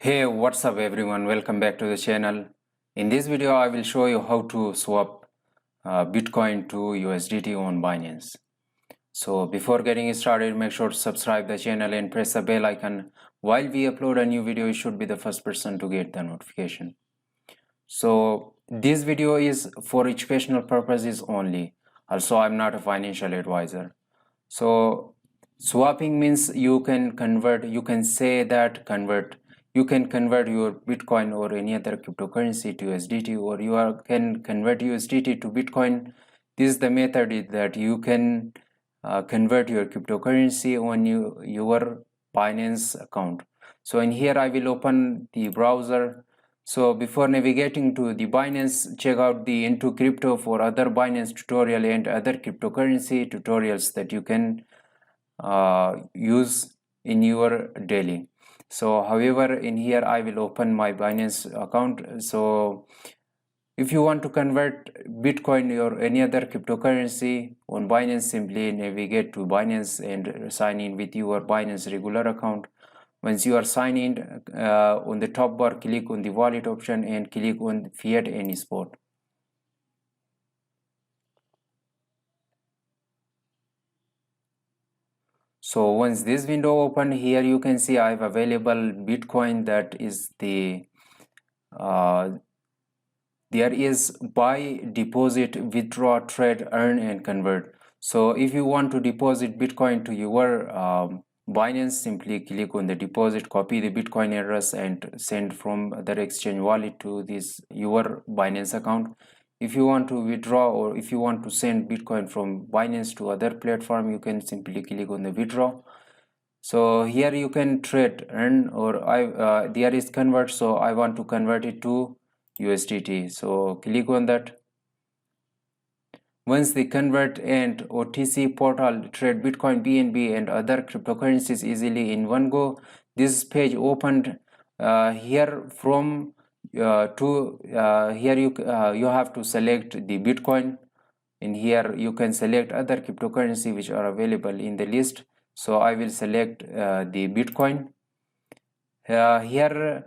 Hey, what's up everyone? Welcome back to the channel. In this video, I will show you how to swap Bitcoin to USDT on Binance. So before getting started, make sure to subscribe the channel and press the bell icon. While we upload a new video, you should be the first person to get the notification. So this video is for educational purposes only. Also, I'm not a financial advisor. So swapping means you can convert, you can convert your Bitcoin or any other cryptocurrency to USDT, or can convert USDT to Bitcoin. This is the method that you can convert your cryptocurrency on your Binance account. So in here I will open the browser. So before navigating to the Binance, check out the IntoCrypto for other Binance tutorial and other cryptocurrency tutorials that you can use in your daily. So however, in here I will open my Binance account. So if you want to convert Bitcoin or any other cryptocurrency on Binance, simply navigate to Binance and sign in with your Binance regular account. Once you are signed in, on the top bar, click on the wallet option and click on fiat any spot. So once this window open, here you can see I have available Bitcoin. That is the there is buy, deposit, withdraw, trade, earn and convert. So if you want to deposit Bitcoin to your Binance, simply click on the deposit, copy the Bitcoin address and send from other exchange wallet to this your Binance account. If you want to withdraw or if you want to send Bitcoin from Binance to other platform, you can simply click on the withdraw. So here you can trade, earn, or there is convert. So I want to convert it to USDT. So click on that. Once they convert and OTC portal trade Bitcoin, BNB and other cryptocurrencies easily in one go. This page opened here from here you have to select the Bitcoin. In here you can select other cryptocurrency which are available in the list. So I will select the Bitcoin. Here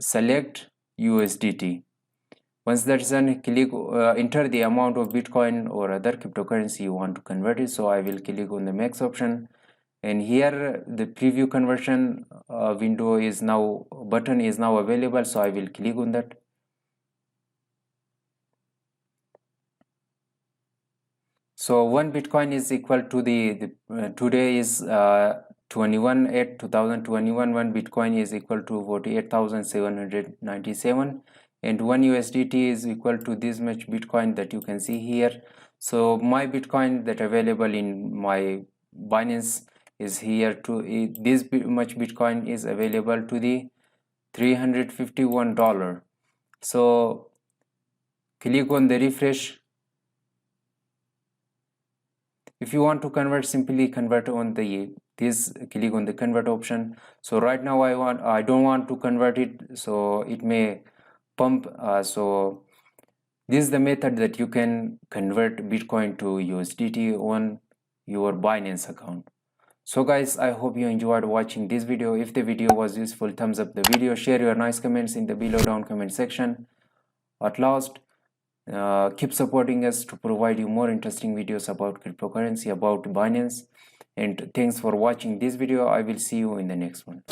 select USDT. Once that's done, click enter the amount of Bitcoin or other cryptocurrency you want to convert it. So I will click on the max option, and here the preview conversion window is now button is now available. So I will click on that. So one Bitcoin is equal to today is 21/8/2021. One Bitcoin is equal to 48,797, and one USDT is equal to this much Bitcoin that you can see here. So my Bitcoin that available in my Binance is here to this much Bitcoin is available to the $351. So click on the refresh. If you want to convert, simply convert on click on the convert option. So right now I don't want to convert it, so it may pump. So this is the method that you can convert Bitcoin to USDT on your Binance account. So guys, I hope you enjoyed watching this video. If the video was useful, thumbs up the video, share your nice comments in the below down comment section. At last, keep supporting us to provide you more interesting videos about cryptocurrency, about Binance, and thanks for watching this video. I will see you in the next one.